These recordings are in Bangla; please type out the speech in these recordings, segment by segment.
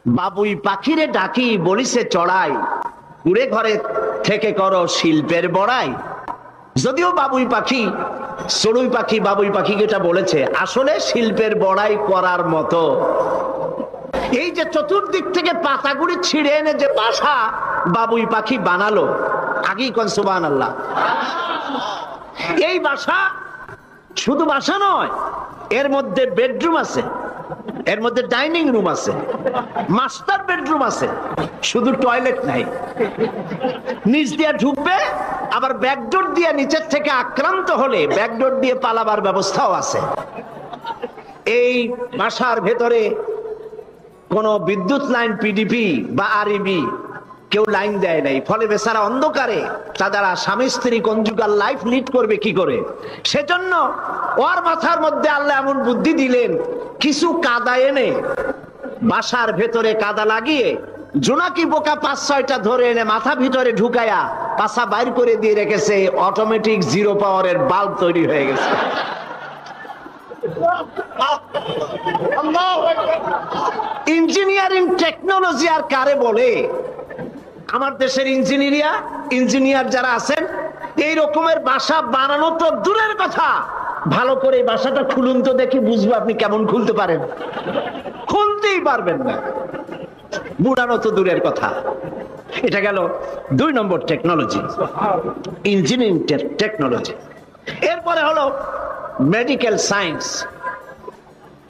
বাবুই পাখিরে ডাকি বলিছে চড়াই, কুড়ে ঘরে থেকে করো শিল্পের বড়াই। যদিও বাবুই পাখি, চড়ুই পাখি বাবুই পাখিকে এটা বলেছে, আসলে শিল্পের বড়াই করার মতো। এই যে চতুর্দিক থেকে পাতাগুলি ছিঁড়ে এনে যে বাসা বাবুই পাখি বানালো, আগেই কোন সুবহানাল্লাহ। এই বাসা শুধু বাসা নয়, এর মধ্যে বেডরুম আছে, এর মধ্যে ডাইনিং রুম আছে, মাস্টার বেডরুম আছে, শুধু টয়লেট নাই। নিচ দিয়ে ঢুকবে, আবার ব্যাকডোর দিয়ে নিচের থেকে আক্রান্ত হলে ব্যাকডোর দিয়ে পালাবার ব্যবস্থাও আছে। এই বাসার ভেতরে কোন বিদ্যুৎ লাইন পিডিপি বা আরইবি কেউ লাইন দেয় নাই, ফলে বেচারা অন্ধকারে তারা স্বামী স্ত্রী কনজুগাল লাইফ লিড করবে কি করে। সেজন্য ওর মাথার মধ্যে আল্লাহ এমন বুদ্ধি দিলেন, কিছু কাদা এনে বাসার ভেতরে কাদা লাগিয়ে জোনাকি পোকা 5-6টা ধরে এনে মাথা ভিতরে ঢুকায়া পাছা বাইর করে দিয়ে রেখেছে। অটোমেটিক জিরো পাওয়ারের বাল্ব তৈরি হয়ে গেছে। ইঞ্জিনিয়ারিং টেকনোলজি আর কারে বলে? আমার দেশের ইঞ্জিনিয়ার যারা আছেন, এই রকমের বাসা বানানো তো দূরের কথা, ভালো করে বাসাটা খুলুন তো দেখি, বুঝবো আপনি কেমন খুলতে পারেন। খুলতেই পারবেন না, বুড়ানো তো দূরের কথা। এটা গেল 2 নম্বর টেকনোলজি, ইঞ্জিনিয়ারিং টেকনোলজি। এরপরে হলো মেডিকেল সায়েন্স,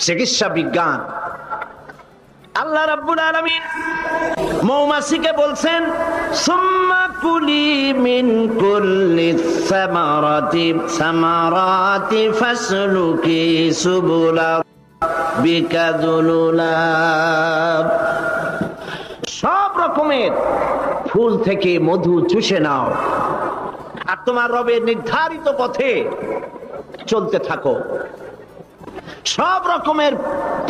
চিকিৎসা বিজ্ঞান। আল্লাহ রাব্বুল আলামিন মৌমাছিকে বলছেন, সুম্মা কুলি মিন কুল্লি সামারাতি ফাসলুকি সুবুলা বিকাদুলুলা। সব রকমের ফুল থেকে মধু চুষে নাও আর তোমার রবের নির্ধারিত পথে চলতে থাকো। সব রকমের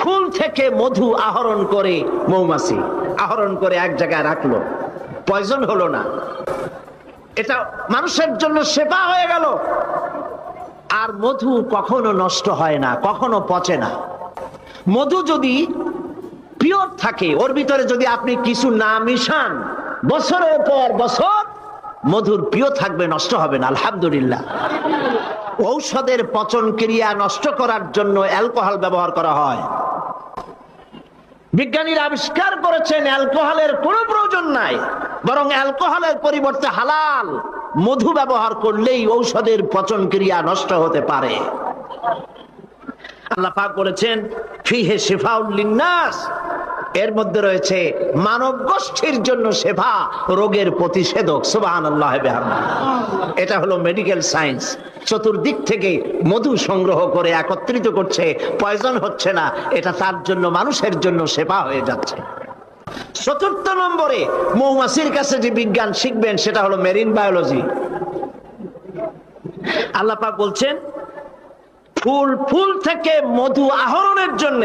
ফুল থেকে মধু আহরণ করে মৌমাছি আহরণ করে এক জায়গায় রাখলো, পয়জন হলো না। এটা মানুষের জন্য সেবা হয়ে গেল। আর মধু কখনো নষ্ট হয় না, কখনো পচে না। মধু যদি পিওর থাকে, ওর ভিতরে যদি আপনি কিছু না মিশান, বছরের পর বছর মধুর পিওর থাকবে, নষ্ট হবে না। আলহামদুলিল্লাহ। ঔষধের পচন ক্রিয়া নষ্ট করার জন্য অ্যালকোহল ব্যবহার করা হয়। বিজ্ঞানীরা আবিষ্কার করেছেন অ্যালকোহলের কোনো প্রয়োজন নাই, বরং অ্যালকোহলের পরিবর্তে হালাল মধু ব্যবহার করলেই ঔষধের পচন ক্রিয়া নষ্ট হতে পারে। আল্লাহ পাক বলেছেন, ফিহে শিফাউল লিন্নাস, এর মধ্যে রয়েছে মানব গোষ্ঠীর জন্য সেবা, রোগের প্রতিষেধক। সুবহানাল্লাহ বিহামদিহি। এটা হলো মেডিকেল সায়েন্স। চতুর্দিক থেকে মধু সংগ্রহ করে একত্রিত করছে, পয়জন হচ্ছে না, এটা তার জন্য, মানুষের জন্য সেবা হয়ে যাচ্ছে। 4র্থ নম্বরে মৌমাছির কাছে যে বিজ্ঞান শিখবেন সেটা হলো মেরিন বায়োলজি। আল্লাহ পাক বলছেন, ফুল থেকে মধু আহরণের জন্য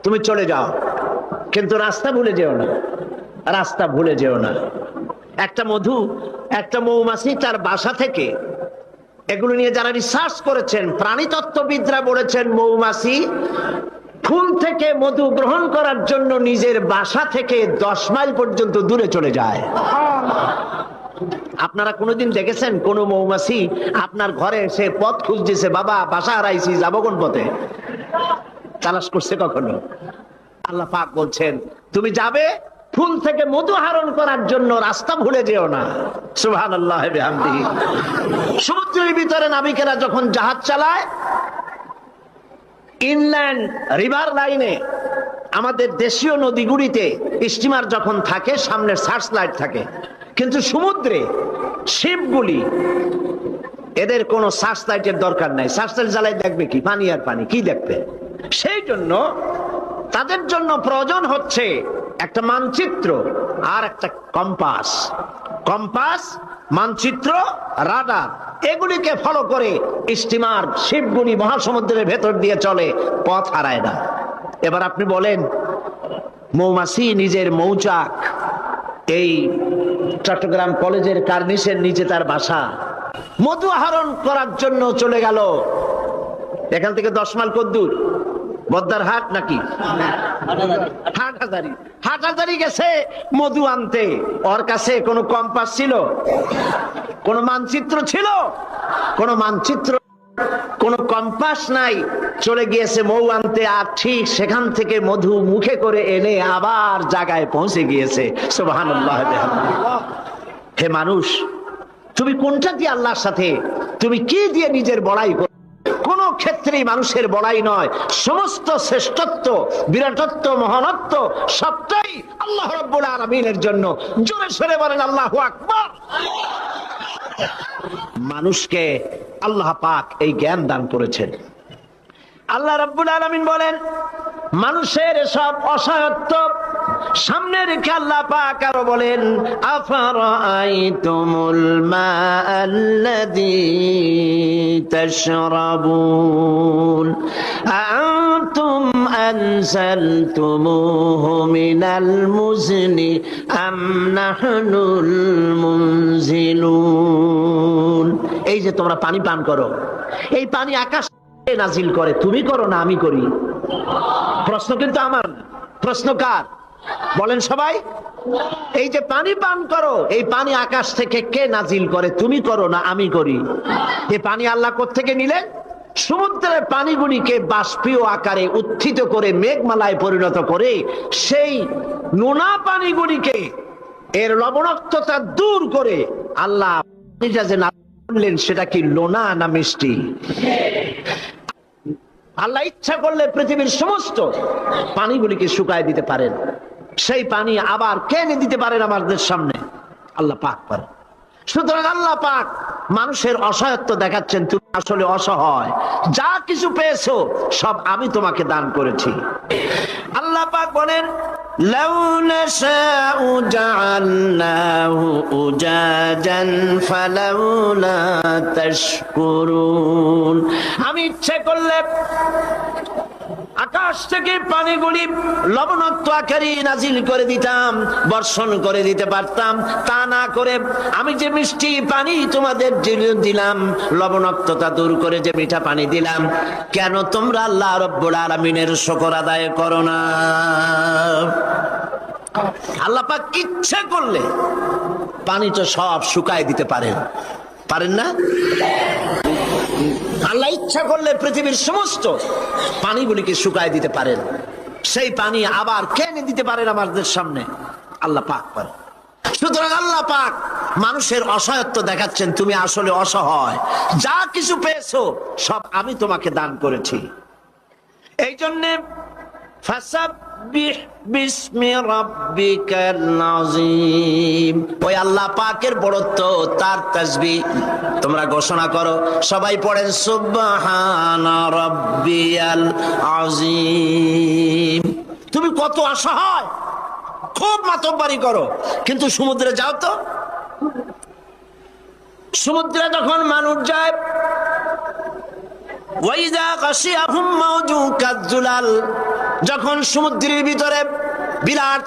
তুমি চলে যাও, কিন্তু রাস্তা ভুলে যেও না, রাস্তা ভুলে যেও না। একটা মৌমাছি তার বাসা থেকে, এগুলো নিয়ে যারা রিসার্চ করেছেন, প্রাণীতত্ত্ববিদরা বলেছেন, মৌমাছি ফুল থেকে মধু গ্রহণ করার জন্য নিজের বাসা থেকে 10 মাইল পর্যন্ত দূরে চলে যায়। আপনারা কোনোদিন দেখেছেন কোন মৌমাছি আপনার ঘরে এসে পথ খুঁজতেছে, বাবা বাসা হারাইছি, যাবো কোন পথে? তালাশ করছে কখনো? আল্লাহ পাক বলছেন, তুমি যাবে ফুল থেকে মধু আহরণ করার জন্য, রাস্তা ভুলে যেও না। সুবহানাল্লাহ বিহামদিহি। সমুদ্রের ভিতরে নাবিকেরা যখন জাহাজ চালায়, ইনল্যান্ড রিভার লাইনে, আমাদের দেশীয় নদীগুলিতে স্টিমার যখন থাকে, সামনে সার্চ লাইট থাকে, কিন্তু সমুদ্রে শিপগুলি, এদের কোনো সার্চ লাইটের দরকার নাই। সার্চ লাইট জ্বালাই দেখবে কি? পানি আর পানি, কি দেখবে? সেই জন্য তাদের জন্য প্রয়োজন হচ্ছে একটা মানচিত্র আর একটা কম্পাস। কম্পাস, মানচিত্র, রাডার, এগুলিকে ফলো করে স্টিমার, শিপগুলি মহাসমুদ্রের ভেতর দিয়ে চলে, পথ হারায় না। এবার আপনি বলেন, মৌমাছি নিজের মৌচাক, এই চট্টগ্রাম কলেজের কার্নিসের নিচে তার বাসা, মধু আহরণ করার জন্য চলে গেল। এখান থেকে 10 মাইল কদ্দূর? বদ্দারহাট নাকি? হাটহাজারি। হাটহাজারি গেছে মধু আনতে, ওর কাছে কোনো কম্পাস ছিল, কোনো মানচিত্র ছিল? কোনো মানচিত্র, কোনো কম্পাস নাই। চলে গিয়েছে মৌ আনতে, আর ঠিক সেখান থেকে মধু মুখে করে এনে আবার জায়গায় পৌঁছে গিয়েছে। সুবহানাল্লাহ। হে মানুষ, তুমি কোনটা দিয়ে আল্লাহর সাথে, তুমি কি দিয়ে নিজের বড়াই করো? কোন ক্ষেত্রেই মানুষের বড়াই নয়, সমস্ত শ্রেষ্ঠত্ব, বিরাটত্ব, মহানত্ব সবটাই আল্লাহ রাব্বুল আলামিনের জন্য। জোরে সরে বলেন আল্লাহু আকবার। মানুষকে আল্লাহ পাক এই জ্ঞান দান করেছেন। আল্লাহ রাব্বুল আলামিন বলেন, মানুষের সব অসহায়ত্ব সামনে রেখে আল্লাহ পাক আরো বলেন, আফারাআইতুমুল মাআল্লাযী তাশরাবুন আনতুম আনজালতুমুহু মিনাল মুজনি আম নাহনুল মুনজিলুন। এই যে তোমরা পানি পান করো, এই পানি আকাশ থেকে নাজিল করে, তুমি করো না আমি করি? প্রশ্ন কিন্তু আমার, প্রশ্ন কার বলেন সবাই? এই যে পানি পান করো, এই পানি আকাশ থেকে কে নাজিল করে? তুমি করো না আমি করি? এই পানি আল্লাহ কোত্থেকে নিলেন? সমুদ্রের পানিগুলিকে বাষ্পীয় আকারে উত্থিত করে মেঘমালায় পরিণত করে সেই নোনা পানিগুলিকে এর লবণাক্ততা দূর করে আল্লাহ পানিটা যে না করলেন, সেটা কি লোনা না মিষ্টি? আল্লাহ ইচ্ছা করলে পৃথিবীর সমস্ত পানিগুলিকে শুকায় দিতে পারেন। সেই পানি আবার কে এনে দিতে পারেন আমাদের সামনে? আল্লাহ পাক পারেন। সুতরাং আল্লাহ পাক মানুষের অসহায়ত্ব দেখাচ্ছেন, তুমি আসলে অসহায়, যা কিছু পেয়েছো সব আমি তোমাকে দান করেছি। আল্লাহ পাক বলেন, লাউ নাশাউ জাআলনাহু উজাজান ফালাউলা তাশকুরুন। আমি ইচ্ছে করলে আকাশ থেকে পানিগুলি লবণাক্ত আকারে নাজিল করে দিতাম, বর্ষণ করে দিতে পারতাম। তা না করে আমি যে মিষ্টি পানি তোমাদের দিলাম, লবণাক্ততা দূর করে যে মিঠা পানি দিলাম, কেন তোমরা আল্লাহ রাব্বুল আলামিনের শুকর আদায় করো না? আল্লাহ পাক ইচ্ছা করলে পানি তো সব শুকায় দিতে পারেন, পারেন না? আল্লাহ ইচ্ছা করলে পৃথিবীর সমস্ত পানিগুলিকে শুকায় দিতে পারেন। সেই পানি আবার কেনে দিতে পারেন আমাদের সামনে? আল্লাহ পাক পারেন। সুতরাং আল্লাহ পাক মানুষের অসহায়ত্ব দেখাচ্ছেন, তুমি আসলে অসহায়, যা কিছু পেয়েছো সব আমি তোমাকে দান করেছি। এই জন্যে ফাসাব্বিহ বিসমি রাব্বিকাল আযীম, ওই আল্লাহ পাকের বড়ত্ব, তার তাসবিহ তোমরা ঘোষণা করো। সবাই পড়েন সুবহানা রাব্বিয়াল আযীম। তুমি কত অসহায়, খুব মাতব্বরি করো, কিন্তু সমুদ্রে যাও তো। সমুদ্রে যখন মানুষ যায়, ওয়াইযা গাশিয়াহুম মাওজু কাযুলাল, যখন সমুদ্রের ভিতরে বিরাট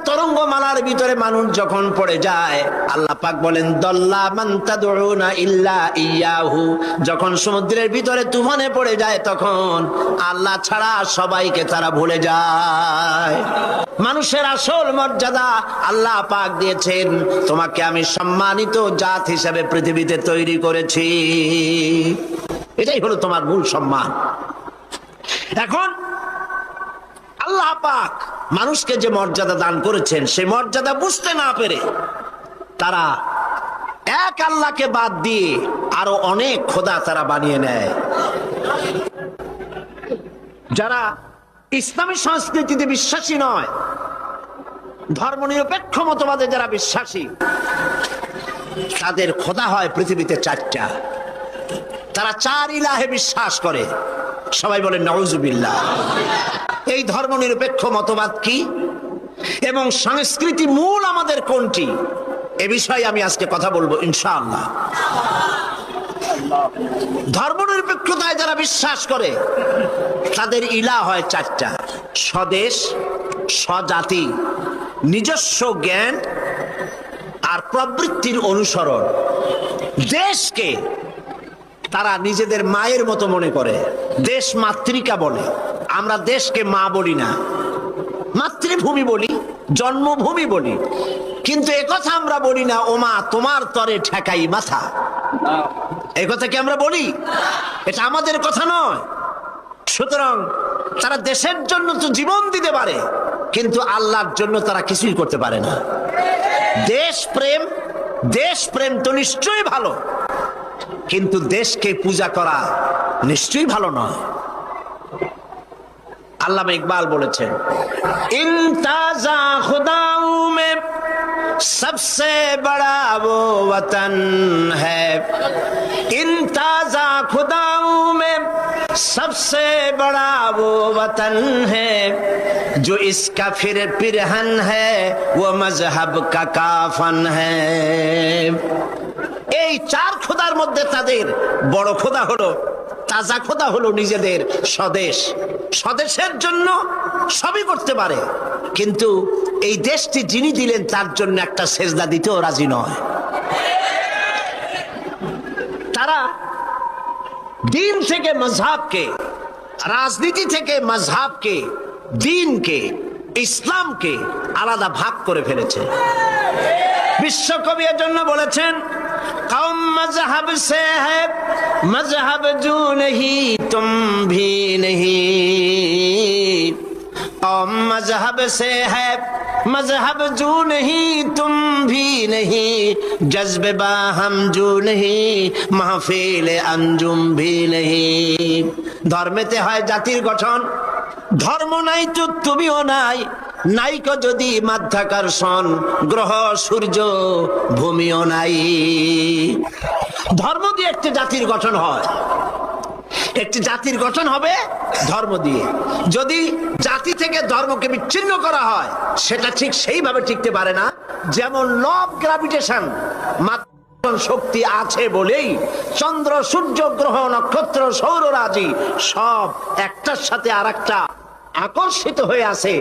তরঙ্গমালার ভিতরে মানুষ যখন পড়ে যায়, আল্লাহ পাক বলেন, দল্লা মান তাদউনা ইল্লা ইয়াহু। যখন সমুদ্রের ভিতরে তুফানে পড়ে যায়, তখন আল্লাহ ছাড়া সবাইকে তারা ভুলে যায়। মানুষের আসল মর্যাদা আল্লাহ পাক দিয়েছেন, তোমাকে আমি সম্মানিত জাত হিসেবে পৃথিবীতে তৈরি করেছি, এটাই হলো তোমার মূল সম্মান। এখন আল্লাহ পাক মানুষকে যে মর্যাদা দান করেছেন, সেই মর্যাদা বুঝতে না পেরে তারা এক আল্লাহকে বাদ দিয়ে আরো অনেক খোদা তারা বানিয়ে নেয়। যারা ইসলামী সংস্কৃতিতে বিশ্বাসী নয়, ধর্মনিরপেক্ষ মতবাদে যারা বিশ্বাসী, তাদের খোদা হয় পৃথিবীতে চারটা। তারা চার ইলাহে বিশ্বাস করে। সবাই বলেন নাউজুবিল্লাহ। এই ধর্মনিরপেক্ষ মতবাদ কি এবং সংস্কৃতি মূল আমাদের কোনটি, এ বিষয়ে আমি আজকে কথা বলবো ইনশাআল্লাহ। ধর্মনিরপেক্ষতায় যারা বিশ্বাস করে, তাদের ইলাহ হয় চারটা: স্বদেশ, স্বজাতি, নিজস্ব জ্ঞান আর প্রবৃত্তির অনুসরণ। দেশকে তারা নিজেদের মায়ের মতো মনে করে, দেশ মাতৃকা বলে। আমরা দেশকে মা বলি না, মাতৃভূমি বলি, জন্মভূমি বলি, কিন্তু একথা আমরা বলি না ও মা তোমার তরে ঠেকাই মাথা। এই কথা কি আমরা বলি? এটা আমাদের কথা নয়। সুতরাং তারা দেশের জন্য তো জীবন দিতে পারে, কিন্তু আল্লাহর জন্য তারা কিছুই করতে পারে না। দেশ প্রেম তো নিশ্চয়ই ভালো, কিন্তু দেশকে পূজা করা নিশ্চয়ই ভালো নয়। আল্লামা ইকবাল বলেছেন, ইনতাজা খুদাও মে सबसे बड़ा वो वतन है, इंताजा खुदाओं में सबसे बड़ा वो वतन है, जो इसका फिर पिरहन है वो मजहब का काफन है। এই চার খোদার মধ্যে তাদের বড় খোদা হলো, তাজা খোদা হলো নিজেদের স্বদেশ। স্বদেশের জন্য সবই করতে পারে, কিন্তু এই দেশটি যিনি দিলেন তার জন্য একটা সেজদা দিতেও রাজি নয়। তারা দিন থেকে মজহাবকে, রাজনীতি থেকে মজহাবকে, দিনকে, ইসলামকে আলাদা ভাগ করে ফেলেছে। বিশ্বকবি এর জন্য বলেছেন, কওম মজহব সে হ্যায় মজহব জু नहीं तुम भी नहीं, कौम मजहब से है मजहब जू नहीं तुम भी नहीं, जज्बे बाहम जू नहीं महफिल अंजुम भी नहीं। ধর্মেতে হয় জাতির গঠন, ধর্ম নাই তো তুমিও নাই, নাইকো যদি মাধ্যাকর্ষণ গ্রহ সূর্য ভূমিও নাই। ধর্ম দিয়ে একটি জাতির গঠন হয়, একটি জাতির গঠন হবে ধর্ম দিয়ে। যদি জাতি থেকে ধর্মকে বিচ্ছিন্ন করা হয়, সেটা ঠিক সেইভাবে টিকতে পারে না। যেমন ল অফ গ্রাভিটেশন, শক্তি আছে বলেই চন্দ্র সূর্য গ্রহ নক্ষত্র সৌররাজি সব একটার সাথে আরেকটা আকর্ষিত হয়ে আছে।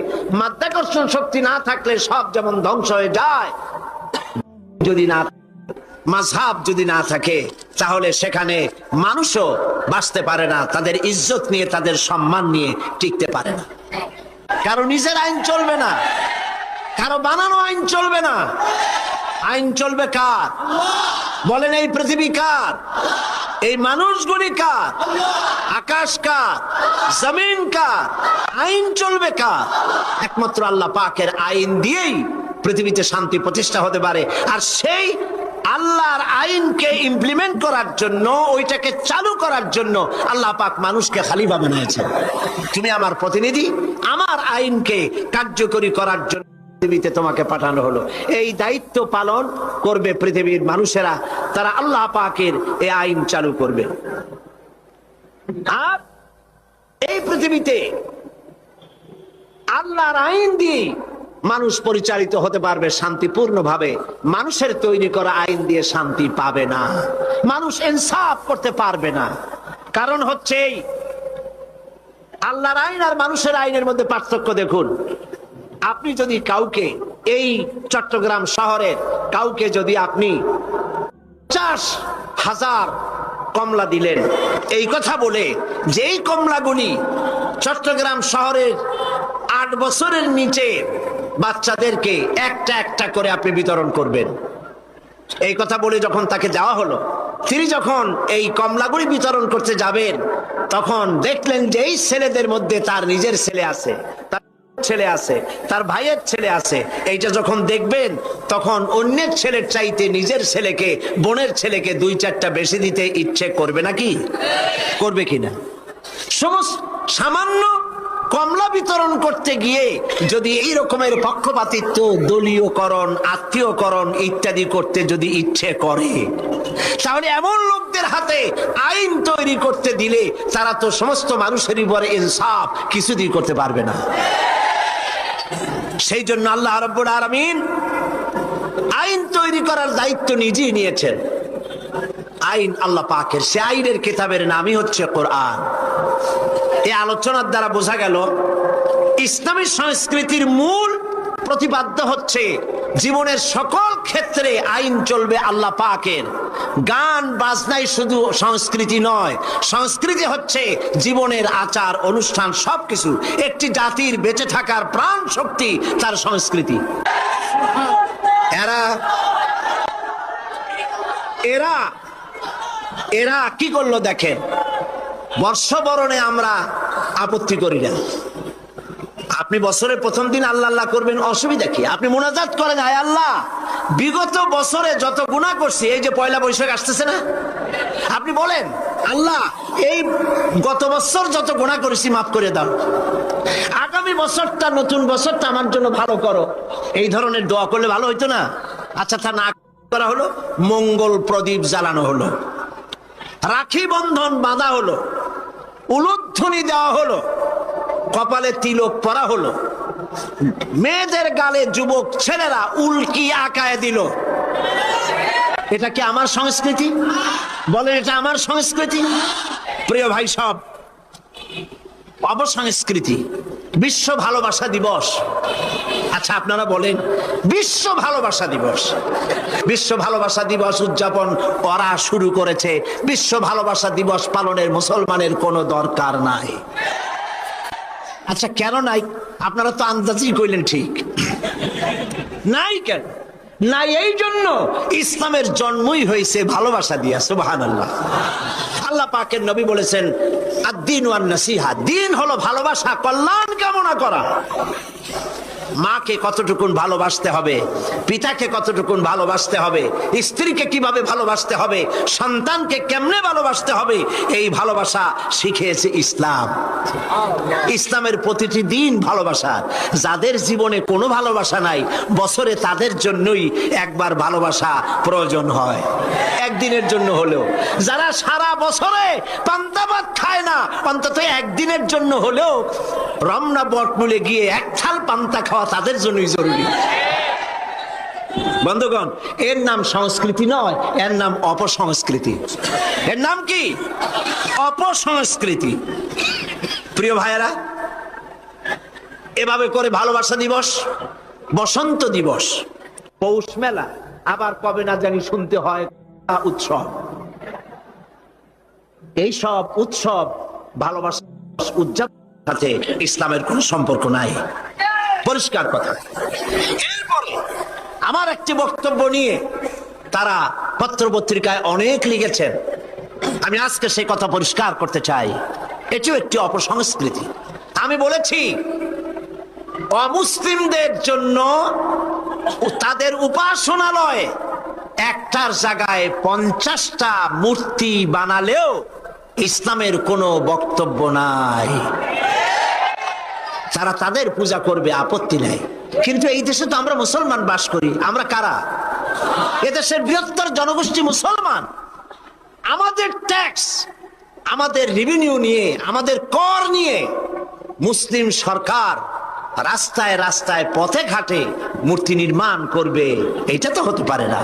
মাধ্যাকর্ষণ শক্তি না থাকলে সব যেমন ধ্বংস হয়ে যায়, যদি না মাযহাব যদি না থাকে তাহলে সেখানে মানুষও বাঁচতে পারে না, তাদের ইজ্জত নিয়ে, তাদের সম্মান নিয়ে টিকতে পারে না। কারো নিজের আইন চলবে না, কারো বানানো আইন চলবে না। আইন চলবে কার? বলেন, এই পৃথিবী কার? এই মানুষগুলি কার? আকাশ কার? জমিন কার? আইন চলবে কার? একমাত্র আল্লাহ পাকের আইন দিয়েই পৃথিবীতে শান্তি প্রতিষ্ঠা হতে পারে। আর সেই আল্লাহর আইনকে ইমপ্লিমেন্ট করার জন্য, ওইটাকে চালু করার জন্য আল্লাহ পাক মানুষকে খলিফা বানিয়েছেন। তুমি আমার প্রতিনিধি, আমার আইনকে কার্যকরী করার জন্য পৃথিবীতে তোমাকে পাঠানো হলো। এই দায়িত্ব পালন করবে পৃথিবীর মানুষেরা, তারা আল্লাহ পাকের এই আইন চালু করবে। আর এই পৃথিবীতে আল্লাহর আইন দিয়ে মানুষ পরিচালিত হতে পারবে শান্তিপূর্ণভাবে। মানুষের তৈরি করা আইন দিয়ে শান্তি পাবে না, মানুষ ইনসাফ করতে পারবে না। কারণ হচ্ছে আল্লাহর আইন আর মানুষের আইনের মধ্যে পার্থক্য দেখুন। আপনি যদি কাউকে, এই চট্টগ্রাম শহরের কাউকে যদি আপনি 50,000 কমলা দিলেন, এই কথা বলে যেই কমলাগুলি চট্টগ্রাম শহরের 8 বছরের নিচে বাচ্চাদেরকে একটা একটা করে আপনি বিতরণ করবেন, এই কথা বলে যখন তাকে যাওয়া হলো, তিনি যখন এই কমলাগুলি বিতরণ করতে যাবেন, তখন দেখলেন যে এই ছেলেদের মধ্যে তার নিজের ছেলে আছে, তার ছেলে আছে, তার ভাইয়ের ছেলে আছে। এইটা যখন দেখবেন, তখন অন্যের ছেলের চাইতে নিজের ছেলেকে, বোনের ছেলেকে 2-4টা বেশি দিতে ইচ্ছে করবে নাকি? করবে কিনা? সামান্য কমলা বিতরণ করতে গিয়ে যদি এই রকমের পক্ষপাতিত্ব, দলীয়করণ, আত্মীয়করণ ইত্যাদি করতে যদি ইচ্ছে করে, তাহলে এমন লোকদের হাতে আইন তৈরি করতে দিলে তারা তো সমস্ত মানুষের উপরে ইনসাফ কিছুদিন করতে পারবে না। সেই জন্য আল্লাহ রাব্বুল আলামিন আইন তৈরি করার দায়িত্ব নিজেই নিয়েছেন। আইন আল্লাহ পাকের, সে আইনের কিতাবের নামই হচ্ছে কোরআন। এই আলোচনার দ্বারা বোঝা গেল ইসলামী সংস্কৃতির মূল প্রতিপাদ্য হচ্ছে জীবনের সকল ক্ষেত্রে আইন চলবে আল্লাহ পাকের, গান বাজনাই শুধু সংস্কৃতি নয়, সংস্কৃতি হচ্ছে জীবনের আচার অনুষ্ঠান, সবকিছু। একটি জাতির বেঁচে থাকার প্রাণ শক্তি তার সংস্কৃতি। এরা এরা এরা কি করলো দেখেন, বর্ষবরণে আমরা আপত্তি করি না। আপনি বছরের প্রথম দিন আল্লাহ আল্লাহ করবেন, অসুবিধা কি? আপনি মোনাজাত করেন, আয় আল্লাহ বিগত বছরে যত গুনাহ করছি, এই যে পয়লা বৈশাখ আসতেছে না, আপনি বলেন আল্লাহ এই গত বছর যত গুনাহ করেছি মাফ করে দাও, আগামী বছরটা নতুন বছরটা আমার জন্য ভালো করো। এই ধরনের দোয়া করলে ভালো হইতো না? আচ্ছা, তা না করা হলো, মঙ্গল প্রদীপ জ্বালানো হলো, রাখি বন্ধন বাঁধা হলো, উলুধ্বনি দেওয়া হলো, কপালে তিলক পরা হলো, মেয়েদের গালে যুবক ছেলেরা উল্কি আঁকায় দিল। এটা কি আমার সংস্কৃতি? বলেন, এটা আমার সংস্কৃতি? প্রিয় ভাই সব, অপসংস্কৃতি। বিশ্ব ভালোবাসা দিবস। আচ্ছা, আপনারা বলেন, বিশ্ব ভালোবাসা দিবস, বিশ্ব ভালোবাসা দিবস উদযাপন করা শুরু করেছে। বিশ্ব ভালোবাসা দিবস পালনের মুসলমানের কোনো দরকার নাই। আচ্ছা, কেন নাই? আপনারা তো আন্দাজই কইলেন, ঠিক নাই। কেন নাই? এই জন্য ইসলামের জন্মই হয়েছে ভালোবাসা দিয়া। সুবহানাল্লাহ। আল্লাহ পাকের নবী বলেছেন, আদ-দীন ওয়ান নাসিহা, দিন হলো ভালোবাসা, কল্যাণ কামনা করা। মাকে কতটুকুন ভালোবাসতে হবে, পিতাকে কতটুকুন ভালোবাসতে হবে, স্ত্রীকে কিভাবে ভালোবাসতে হবে, সন্তানকে কেমনে ভালোবাসতে হবে, এই ভালোবাসা শিখিয়েছে ইসলাম। ইসলামের প্রতিটি দিন ভালোবাসা। যাদের জীবনে কোনো ভালোবাসা নাই, বছরে তাদের জন্যই একবার ভালোবাসা প্রয়োজন হয়, একদিনের জন্য হলেও। যারা সারা বছরে পান্তা ভাত খায় না, অন্তত একদিনের জন্য হলেও রমনা বটমূলে গিয়ে এক থাল পান্তা খাওয়া তাদের জন্যই জরুরি। বন্ধুগণ, এর নাম সংস্কৃতি নয়, এর নাম অপসংস্কৃতি। এর নাম কি? অপসংস্কৃতি। প্রিয় ভাইয়েরা, এভাবে করে ভালোবাসা দিবস, বসন্ত দিবস, পৌষ মেলা, আবার কবে না জানি শুনতে হয় উৎসব। এই সব উৎসব ভালোবাসা উদযাপন সাথে ইসলামের কোনো সম্পর্ক নাই, পরিষ্কার কথা। এরপরে আমার একটি বক্তব্য নিয়ে তারা পত্রপত্রিকায় অনেক লিখেছেন, আমি আজকে সেই কথা পরিষ্কার করতে চাই। এটিও একটি অপসংস্কৃতি। আমি বলেছি, অমুসলিমদের জন্য তাদের উপাসনালয় একটার জায়গায় 50টা মূর্তি বানালেও ইসলামের কোনো বক্তব্য নাই। তারা তাদের পূজা করবে, আপত্তি নাই। কিন্তু এই দেশে তো আমরা মুসলমান বাস করি। আমরা কারা? এদেশের বৃহত্তর জনগোষ্ঠী মুসলমান। আমাদের ট্যাক্স, আমাদের রেভিনিউ নিয়ে, আমাদের কর নিয়ে মুসলিম সরকার রাস্তায় রাস্তায় পথে ঘাটে মূর্তি নির্মাণ করবে, এটা তো হতে পারে না।